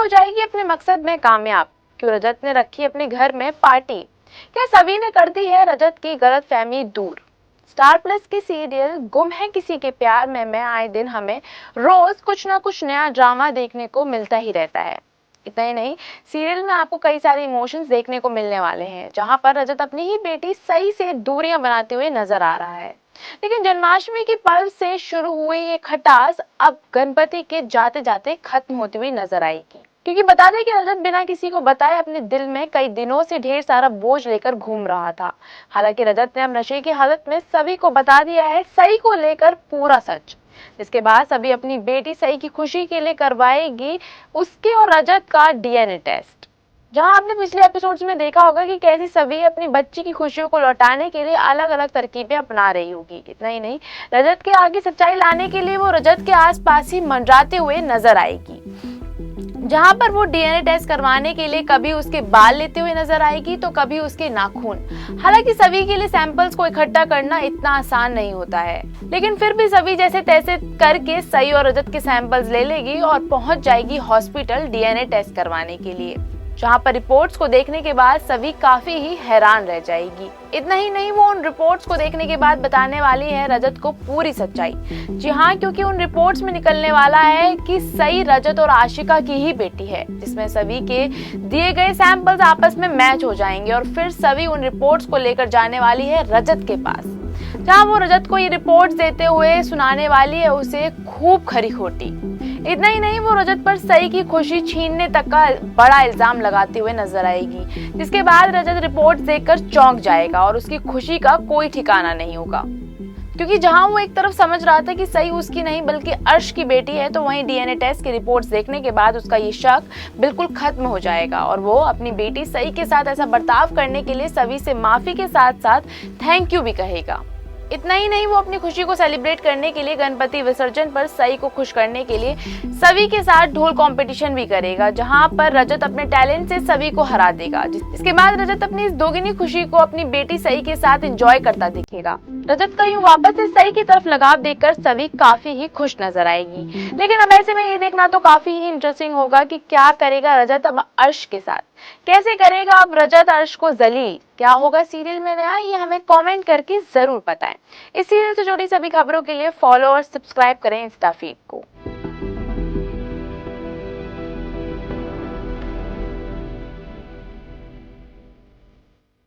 हो जाएगी अपने मकसद में कामयाब। क्यों रजत ने रखी अपने घर में पार्टी, क्या सभी ने कर दी है रजत की गलतफहमी दूर। स्टार प्लस की सीरियल गुम है किसी के प्यार में आए दिन हमें रोज कुछ ना कुछ नया ड्रामा देखने को मिलता ही रहता है। इतना ही नहीं, सीरियल में आपको कई सारे इमोशंस देखने को मिलने वाले हैं, जहां पर रजत अपनी ही बेटी सही से दूरियां बनाते हुए नजर आ रहा है। लेकिन जन्माष्टमी की पर्व से शुरू हुई ये खटास अब गणपति के जाते जाते खत्म होती हुई नजर आएगी। क्योंकि बता दें कि रजत बिना किसी को बताए अपने दिल में कई दिनों से ढेर सारा बोझ लेकर घूम रहा था। हालांकि रजत ने अब नशे की हालत में सभी को बता दिया है सही को लेकर पूरा सच, जिसके बाद सभी अपनी बेटी सही की खुशी के लिए करवाएगी उसके और रजत का डीएनए टेस्ट। जहां आपने पिछले एपिसोड्स में देखा होगा कि कैसी सभी अपनी बच्ची की खुशियों को लौटाने के लिए अलग अलग तरकीबें अपना रही होगी। इतना ही नहीं, रजत के आगे सच्चाई लाने के लिए वो रजत के आसपास ही मंडराते हुए नजर आएगी, जहां पर वो डीएनए टेस्ट करवाने के लिए कभी उसके बाल लेते हुए नजर आएगी तो कभी उसके नाखून। हालांकि सभी के लिए सैंपल्स को इकट्ठा करना इतना आसान नहीं होता है, लेकिन फिर भी सभी जैसे तैसे करके सही और रजत के सैंपल्स ले लेगी और पहुंच जाएगी हॉस्पिटल डीएनए टेस्ट करवाने के लिए, जहां पर रिपोर्ट्स को देखने के बाद सभी काफी ही हैरान रह जाएगी। इतना ही नहीं, वो उन रिपोर्ट्स को देखने के बाद बताने वाली है रजत को पूरी सच्चाई। जी हाँ, क्योंकि उन रिपोर्ट्स में निकलने वाला है कि सही रजत और आशिका की ही बेटी है, जिसमें सभी के दिए गए सैंपल्स आपस में मैच हो जाएंगे और फिर सभी उन रिपोर्ट्स को लेकर जाने वाली है रजत के पास, जहाँ वो रजत को ये रिपोर्ट्स देते हुए सुनाने वाली है उसे खूब खरी खोटी। इतना ही नहीं, वो रजत पर सही की खुशी छीनने तक का बड़ा इल्जाम लगाते हुए नजर आएगी, जिसके बाद रजत रिपोर्ट देखकर चौंक जाएगा और उसकी खुशी का कोई ठिकाना नहीं होगा। क्योंकि जहां वो एक तरफ समझ रहा था कि सही उसकी नहीं बल्कि अर्श की बेटी है, तो वहीं डीएनए टेस्ट की रिपोर्ट्स देखने के बाद उसका ये शक बिल्कुल खत्म हो जाएगा और वो अपनी बेटी सही के साथ ऐसा बर्ताव करने के लिए सभी से माफी के साथ साथ थैंक यू भी कहेगा। इतना ही नहीं, वो अपनी खुशी को सेलिब्रेट करने के लिए गणपति विसर्जन पर सई को खुश करने के लिए सभी के साथ ढोल कंपटीशन भी करेगा, जहां पर रजत अपने टैलेंट से सभी को हरा देगा। इसके बाद रजत अपनी इस दोगुनी खुशी को अपनी बेटी सई के साथ एंजॉय करता दिखेगा। रजत का यूं वापस से सई की तरफ लगाव देखकर सभी काफी ही खुश नजर आएगी। लेकिन अब ऐसे में ये देखना तो काफी ही इंटरेस्टिंग होगा कि क्या करेगा रजत अब अर्श के साथ, कैसे करेगा अब रजत अर्श को जलील। क्या होगा सीरियल में नया, ये हमें कमेंट करके जरूर बताएं। इस सीरियल से जुड़ी सभी खबरों के लिए फॉलो और सब्सक्राइब करें इंस्टा फीड को।